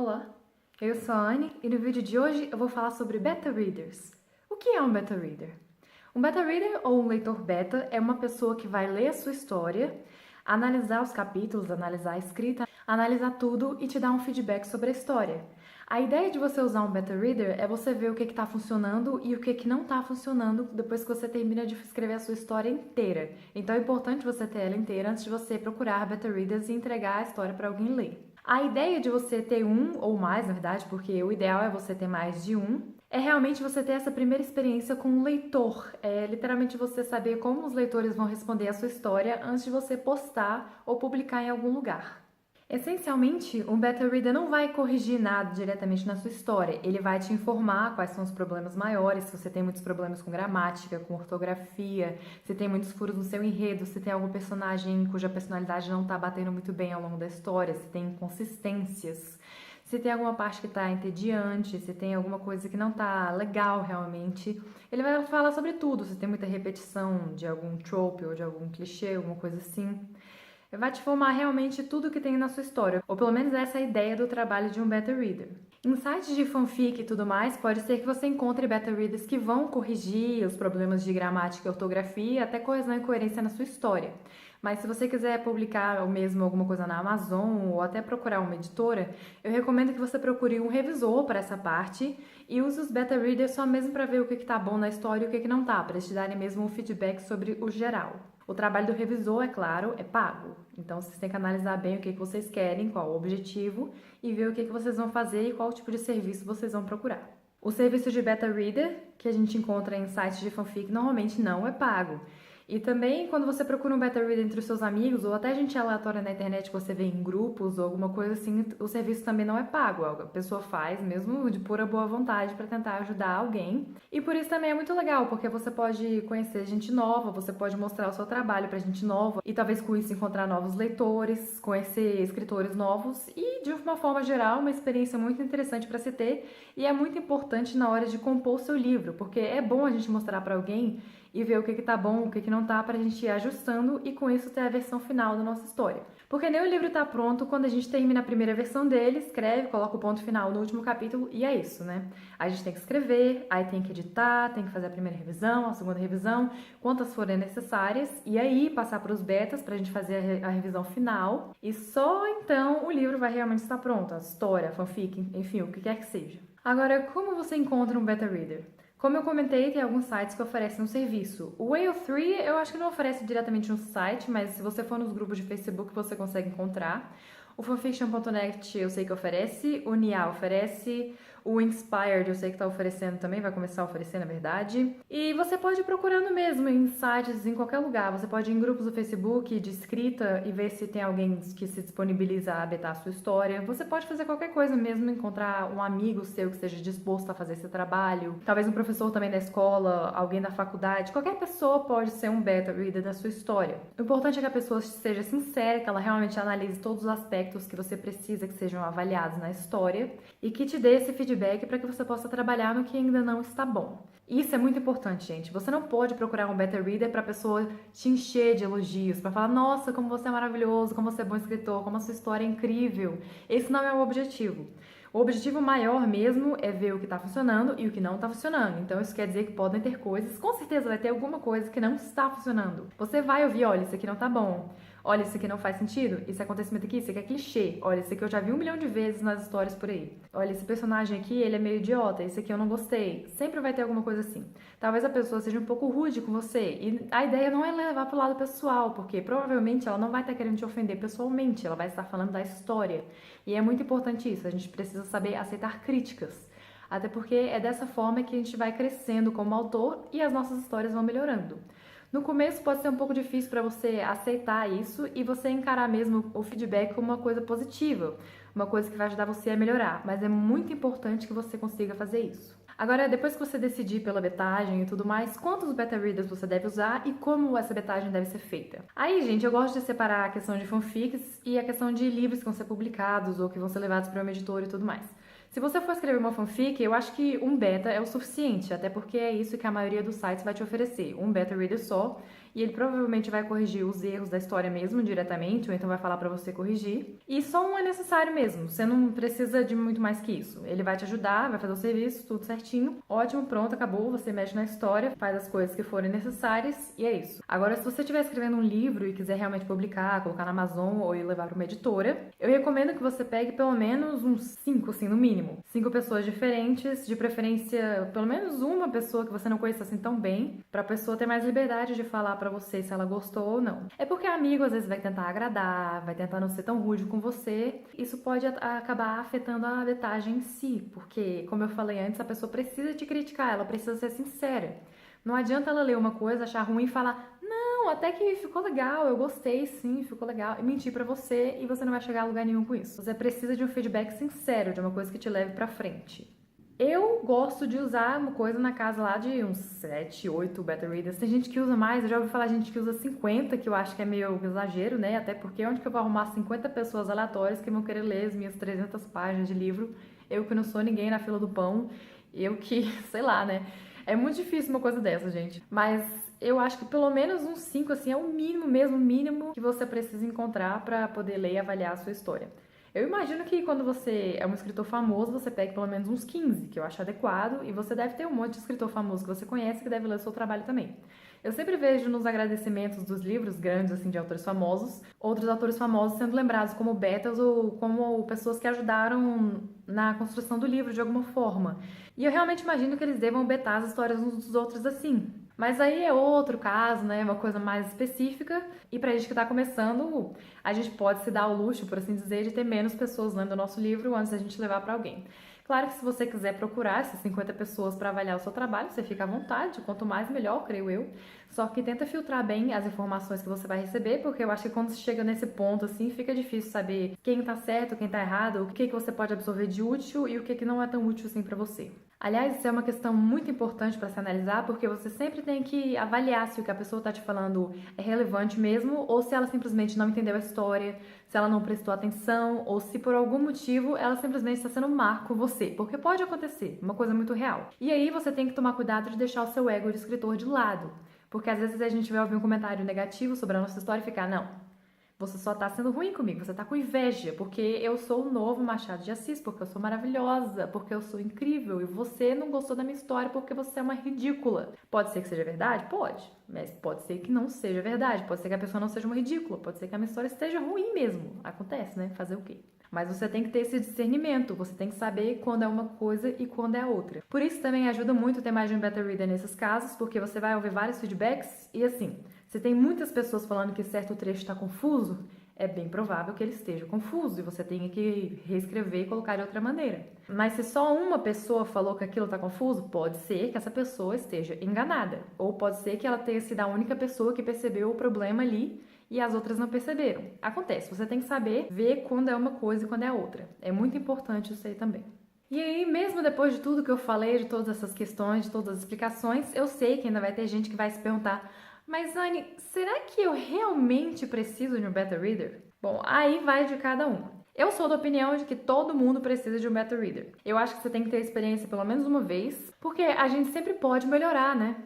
Olá, eu sou a Anne e no vídeo de hoje eu vou falar sobre beta readers. O que é um beta reader? Um beta reader ou um leitor beta é uma pessoa que vai ler a sua história, analisar os capítulos, analisar a escrita, analisar tudo e te dar um feedback sobre a história. A ideia de você usar um beta reader é você ver o que está funcionando e o que não está funcionando depois que você termina de escrever a sua história inteira. Então é importante você ter ela inteira antes de você procurar beta readers e entregar a história para alguém ler. A ideia de você ter um ou mais, na verdade, porque o ideal é você ter mais de um, é realmente você ter essa primeira experiência com um leitor. É literalmente você saber como os leitores vão responder a sua história antes de você postar ou publicar em algum lugar. Essencialmente, um beta reader não vai corrigir nada diretamente na sua história. Ele vai te informar quais são os problemas maiores, se você tem muitos problemas com gramática, com ortografia, se tem muitos furos no seu enredo, se tem algum personagem cuja personalidade não está batendo muito bem ao longo da história, se tem inconsistências, se tem alguma parte que está entediante, se tem alguma coisa que não está legal realmente. Ele vai falar sobre tudo, se tem muita repetição de algum trope ou de algum clichê, alguma coisa assim. Vai te formar realmente tudo que tem na sua história, ou pelo menos essa é a ideia do trabalho de um beta reader. Em sites de fanfic e tudo mais, pode ser que você encontre beta readers que vão corrigir os problemas de gramática e ortografia, até correção e coerência na sua história. Mas se você quiser publicar ou mesmo alguma coisa na Amazon ou até procurar uma editora, eu recomendo que você procure um revisor para essa parte e use os beta readers só mesmo para ver o que está bom na história e o que não está, para eles te darem mesmo um feedback sobre o geral. O trabalho do revisor, é claro, é pago. Então, vocês têm que analisar bem o que vocês querem, qual o objetivo e ver o que vocês vão fazer e qual tipo de serviço vocês vão procurar. O serviço de beta reader, que a gente encontra em sites de fanfic, normalmente não é pago. E também, quando você procura um beta reader entre os seus amigos, ou até gente aleatória na internet que você vê em grupos ou alguma coisa assim, o serviço também não é pago. A pessoa faz mesmo de pura boa vontade para tentar ajudar alguém. E por isso também é muito legal, porque você pode conhecer gente nova, você pode mostrar o seu trabalho para gente nova e talvez com isso encontrar novos leitores, conhecer escritores novos e, de uma forma geral, uma experiência muito interessante para se ter e é muito importante na hora de compor o seu livro, porque é bom a gente mostrar para alguém e ver o que tá bom, o que não tá, pra gente ir ajustando e com isso ter a versão final da nossa história. Porque nem o livro tá pronto quando a gente termina a primeira versão dele, escreve, coloca o ponto final no último capítulo e é isso, né? A gente tem que escrever, aí tem que editar, tem que fazer a primeira revisão, a segunda revisão, quantas forem necessárias, e aí passar para os betas pra gente fazer a revisão final, e só então o livro vai realmente estar pronto, a história, a fanfic, enfim, o que quer que seja. Agora, como você encontra um beta reader? Como eu comentei, tem alguns sites que oferecem um serviço. O Whale3 eu acho que não oferece diretamente um site, mas se você for nos grupos de Facebook você consegue encontrar. O fanfiction.net eu sei que oferece, o Nia oferece, o Inspired eu sei que está oferecendo também, vai começar a oferecer na verdade. E você pode ir procurando mesmo em sites, em qualquer lugar. Você pode ir em grupos do Facebook de escrita e ver se tem alguém que se disponibiliza a abetar a sua história. Você pode fazer qualquer coisa mesmo, encontrar um amigo seu que esteja disposto a fazer esse trabalho. Talvez um professor também da escola, alguém da faculdade. Qualquer pessoa pode ser um beta reader da sua história. O importante é que a pessoa seja sincera, que ela realmente analise todos os aspectos que você precisa que sejam avaliados na história e que te dê esse feedback para que você possa trabalhar no que ainda não está bom. Isso é muito importante, gente. Você não pode procurar um beta reader para a pessoa te encher de elogios, para falar, nossa, como você é maravilhoso, como você é bom escritor, como a sua história é incrível. Esse não é o objetivo. O objetivo maior mesmo é ver o que está funcionando e o que não está funcionando. Então isso quer dizer que podem ter coisas, com certeza vai ter alguma coisa que não está funcionando. Você vai ouvir, olha, isso aqui não tá bom. Olha, isso aqui não faz sentido. Esse acontecimento aqui, isso aqui é clichê. Olha, isso aqui eu já vi 1 milhão de vezes nas histórias por aí. Olha, esse personagem aqui, ele é meio idiota. Esse aqui eu não gostei. Sempre vai ter alguma coisa assim. Talvez a pessoa seja um pouco rude com você. E a ideia não é levar pro lado pessoal, porque provavelmente ela não vai estar querendo te ofender pessoalmente. Ela vai estar falando da história. E é muito importante isso. A gente precisa saber aceitar críticas. Até porque é dessa forma que a gente vai crescendo como autor e as nossas histórias vão melhorando. No começo pode ser um pouco difícil para você aceitar isso e você encarar mesmo o feedback como uma coisa positiva, uma coisa que vai ajudar você a melhorar, mas é muito importante que você consiga fazer isso. Agora, depois que você decidir pela betagem e tudo mais, quantos beta readers você deve usar e como essa betagem deve ser feita? Aí, gente, eu gosto de separar a questão de fanfics e a questão de livros que vão ser publicados ou que vão ser levados para uma editora e tudo mais. Se você for escrever uma fanfic, eu acho que um beta é o suficiente, até porque é isso que a maioria dos sites vai te oferecer, um beta reader só, e ele provavelmente vai corrigir os erros da história mesmo diretamente, ou então vai falar pra você corrigir. E só um é necessário mesmo, você não precisa de muito mais que isso. Ele vai te ajudar, vai fazer o serviço, tudo certinho. Ótimo, pronto, acabou, você mexe na história, faz as coisas que forem necessárias e é isso. Agora, se você estiver escrevendo um livro e quiser realmente publicar, colocar na Amazon ou ir levar para uma editora, eu recomendo que você pegue pelo menos uns 5, assim, no mínimo. 5 pessoas diferentes, de preferência pelo menos uma pessoa que você não conheça assim tão bem, pra pessoa ter mais liberdade de falar pra você se ela gostou ou não. É porque amigo às vezes vai tentar agradar, vai tentar não ser tão rude com você. Isso pode acabar afetando a betagem em si, porque, como eu falei antes, a pessoa precisa te criticar, ela precisa ser sincera. Não adianta ela ler uma coisa, achar ruim e falar: não, até que ficou legal, eu gostei sim, ficou legal, e mentir pra você, e você não vai chegar a lugar nenhum com isso. Você precisa de um feedback sincero, de uma coisa que te leve pra frente. Eu gosto de usar uma coisa na casa lá de uns 7, 8 beta readers. Tem gente que usa mais, eu já ouvi falar de gente que usa 50, que eu acho que é meio exagero, né? Até porque onde que eu vou arrumar 50 pessoas aleatórias que vão querer ler as minhas 300 páginas de livro? Eu que não sou ninguém na fila do pão, eu que, sei lá, né? É muito difícil uma coisa dessa, gente. Mas eu acho que pelo menos uns 5, assim, é o mínimo mesmo, mínimo que você precisa encontrar para poder ler e avaliar a sua história. Eu imagino que quando você é um escritor famoso, você pegue pelo menos uns 15, que eu acho adequado, e você deve ter um monte de escritor famoso que você conhece que deve ler o seu trabalho também. Eu sempre vejo nos agradecimentos dos livros grandes, assim, de autores famosos, outros autores famosos sendo lembrados como betas ou como pessoas que ajudaram na construção do livro de alguma forma. E eu realmente imagino que eles devam betar as histórias uns dos outros assim. Mas aí é outro caso, né? Uma coisa mais específica. E pra gente que tá começando, a gente pode se dar o luxo, por assim dizer, de ter menos pessoas lendo o nosso livro antes da gente levar pra alguém. Claro que se você quiser procurar essas 50 pessoas para avaliar o seu trabalho, você fica à vontade, quanto mais melhor, creio eu. Só que tenta filtrar bem as informações que você vai receber, porque eu acho que quando você chega nesse ponto, assim, fica difícil saber quem tá certo, quem tá errado, o que você pode absorver de útil e o que não é tão útil assim para você. Aliás, isso é uma questão muito importante para se analisar, porque você sempre tem que avaliar se o que a pessoa está te falando é relevante mesmo, ou se ela simplesmente não entendeu a história, se ela não prestou atenção, ou se por algum motivo ela simplesmente está sendo má com você, porque pode acontecer, uma coisa muito real. E aí você tem que tomar cuidado de deixar o seu ego de escritor de lado, porque às vezes a gente vai ouvir um comentário negativo sobre a nossa história e ficar, não, você só tá sendo ruim comigo, você tá com inveja, porque eu sou o novo Machado de Assis, porque eu sou maravilhosa, porque eu sou incrível, e você não gostou da minha história porque você é uma ridícula. Pode ser que seja verdade? Pode, mas pode ser que não seja verdade, pode ser que a pessoa não seja uma ridícula, pode ser que a minha história esteja ruim mesmo. Acontece, né? Fazer o quê? Mas você tem que ter esse discernimento, você tem que saber quando é uma coisa e quando é a outra. Por isso também ajuda muito ter mais de um beta reader nesses casos, porque você vai ouvir vários feedbacks e assim, se tem muitas pessoas falando que certo trecho está confuso, é bem provável que ele esteja confuso e você tenha que reescrever e colocar de outra maneira. Mas se só uma pessoa falou que aquilo está confuso, pode ser que essa pessoa esteja enganada. Ou pode ser que ela tenha sido a única pessoa que percebeu o problema ali e as outras não perceberam. Acontece, você tem que saber ver quando é uma coisa e quando é a outra. É muito importante isso aí também. E aí, mesmo depois de tudo que eu falei, de todas essas questões, de todas as explicações, eu sei que ainda vai ter gente que vai se perguntar: mas Anne, será que eu realmente preciso de um beta reader? Bom, aí vai de cada um. Eu sou da opinião de que todo mundo precisa de um beta reader. Eu acho que você tem que ter experiência pelo menos uma vez, porque a gente sempre pode melhorar, né?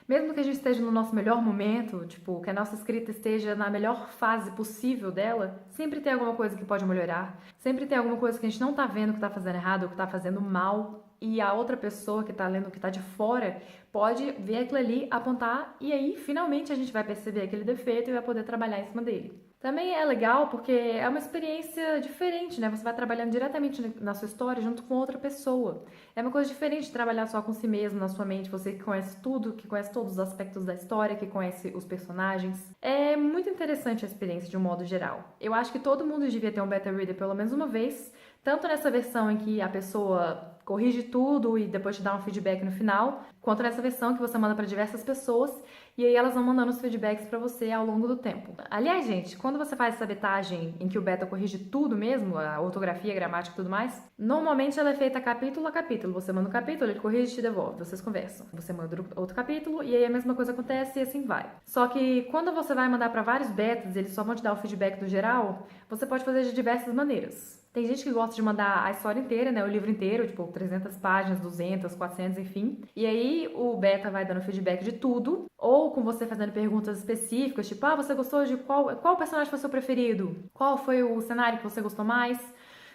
Mesmo que a gente esteja no nosso melhor momento, tipo, que a nossa escrita esteja na melhor fase possível dela, sempre tem alguma coisa que pode melhorar, sempre tem alguma coisa que a gente não tá vendo que tá fazendo errado ou que tá fazendo mal, e a outra pessoa que tá lendo, que tá de fora, pode ver aquilo ali, apontar, e aí finalmente a gente vai perceber aquele defeito e vai poder trabalhar em cima dele. Também é legal porque é uma experiência diferente, né? Você vai trabalhando diretamente na sua história junto com outra pessoa. É uma coisa diferente de trabalhar só com si mesmo, na sua mente, você que conhece tudo, que conhece todos os aspectos da história, que conhece os personagens. É muito interessante a experiência de um modo geral. Eu acho que todo mundo devia ter um beta reader pelo menos uma vez, tanto nessa versão em que a pessoa corrige tudo e depois te dá um feedback no final, quanto nessa versão que você manda para diversas pessoas e aí elas vão mandando os feedbacks para você ao longo do tempo. Aliás, gente, quando você faz essa betagem em que o beta corrige tudo mesmo, a ortografia, a gramática e tudo mais, normalmente ela é feita capítulo a capítulo. Você manda um capítulo, ele corrige e te devolve, vocês conversam. Você manda outro capítulo e aí a mesma coisa acontece e assim vai. Só que quando você vai mandar para vários betas e eles só vão te dar o feedback do geral, você pode fazer de diversas maneiras. Tem gente que gosta de mandar a história inteira, né, o livro inteiro, tipo 300 páginas, 200, 400, enfim. E aí o beta vai dando feedback de tudo, ou com você fazendo perguntas específicas, tipo, você gostou de qual personagem foi o seu preferido? Qual foi o cenário que você gostou mais?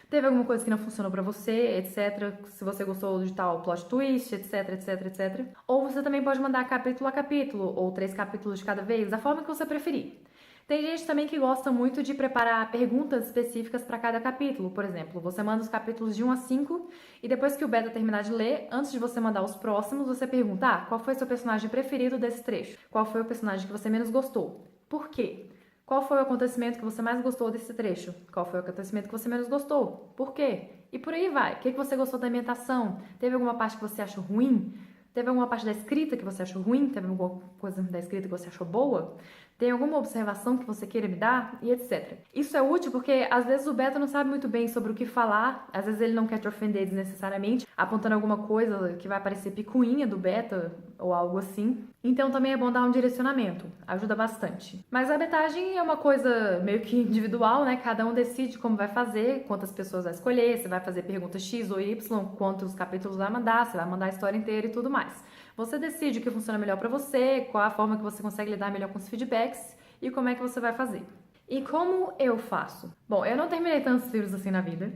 Teve alguma coisa que não funcionou pra você, etc. Se você gostou de tal plot twist, etc, etc, etc. Ou você também pode mandar capítulo a capítulo, ou 3 capítulos de cada vez, da forma que você preferir. Tem gente também que gosta muito de preparar perguntas específicas para cada capítulo. Por exemplo, você manda os capítulos de 1 a 5 e depois que o beta terminar de ler, antes de você mandar os próximos, você pergunta: qual foi seu personagem preferido desse trecho? Qual foi o personagem que você menos gostou? Por quê? Qual foi o acontecimento que você mais gostou desse trecho? Qual foi o acontecimento que você menos gostou? Por quê? E por aí vai. O que você gostou da ambientação? Teve alguma parte que você achou ruim? Teve alguma parte da escrita que você achou ruim? Teve alguma coisa da escrita que você achou boa? Tem alguma observação que você queira me dar? E etc. Isso é útil porque às vezes o beta não sabe muito bem sobre o que falar, às vezes ele não quer te ofender desnecessariamente, apontando alguma coisa que vai parecer picuinha do beta ou algo assim. Então também é bom dar um direcionamento, ajuda bastante. Mas a betagem é uma coisa meio que individual, né? Cada um decide como vai fazer, quantas pessoas vai escolher, se vai fazer pergunta X ou Y, quantos capítulos vai mandar, se vai mandar a história inteira e tudo mais. Você decide o que funciona melhor para você, qual a forma que você consegue lidar melhor com os feedbacks e como é que você vai fazer. E como eu faço? Bom, eu não terminei tantos livros assim na vida.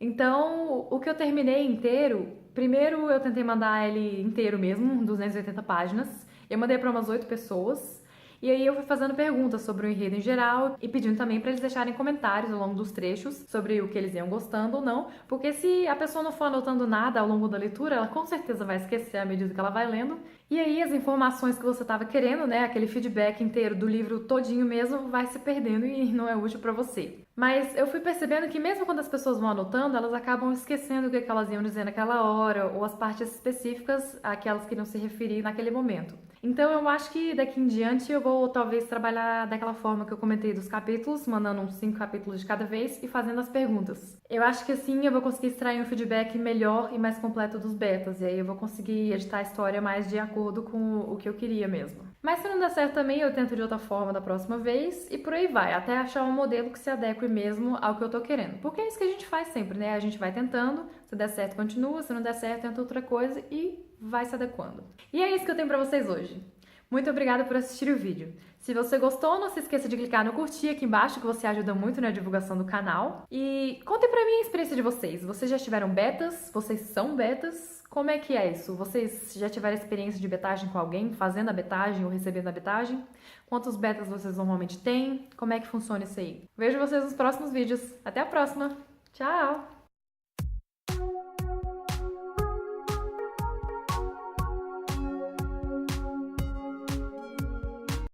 Então, o que eu terminei inteiro, primeiro eu tentei mandar ele inteiro mesmo, 280 páginas. Eu mandei para umas 8 pessoas. E aí eu fui fazendo perguntas sobre o enredo em geral e pedindo também para eles deixarem comentários ao longo dos trechos sobre o que eles iam gostando ou não, porque se a pessoa não for anotando nada ao longo da leitura, ela com certeza vai esquecer à medida que ela vai lendo. E aí as informações que você estava querendo, né, aquele feedback inteiro do livro todinho mesmo, vai se perdendo e não é útil para você. Mas eu fui percebendo que mesmo quando as pessoas vão anotando, elas acabam esquecendo o que elas iam dizer naquela hora ou as partes específicas a que elas queriam se referir naquele momento. Então eu acho que daqui em diante eu vou talvez trabalhar daquela forma que eu comentei dos capítulos, mandando uns 5 capítulos de cada vez e fazendo as perguntas. Eu acho que assim eu vou conseguir extrair um feedback melhor e mais completo dos betas, e aí eu vou conseguir editar a história mais de acordo com o que eu queria mesmo. Mas se não der certo também, eu tento de outra forma da próxima vez e por aí vai, até achar um modelo que se adeque mesmo ao que eu tô querendo. Porque é isso que a gente faz sempre, né? A gente vai tentando, se der certo continua, se não der certo tenta outra coisa e vai se adequando. E é isso que eu tenho pra vocês hoje. Muito obrigada por assistir o vídeo. Se você gostou, não se esqueça de clicar no curtir aqui embaixo, que você ajuda muito na divulgação do canal. E contem pra mim a experiência de vocês. Vocês já tiveram betas? Vocês são betas? Como é que é isso? Vocês já tiveram experiência de betagem com alguém, fazendo a betagem ou recebendo a betagem? Quantos betas vocês normalmente têm? Como é que funciona isso aí? Vejo vocês nos próximos vídeos. Até a próxima! Tchau!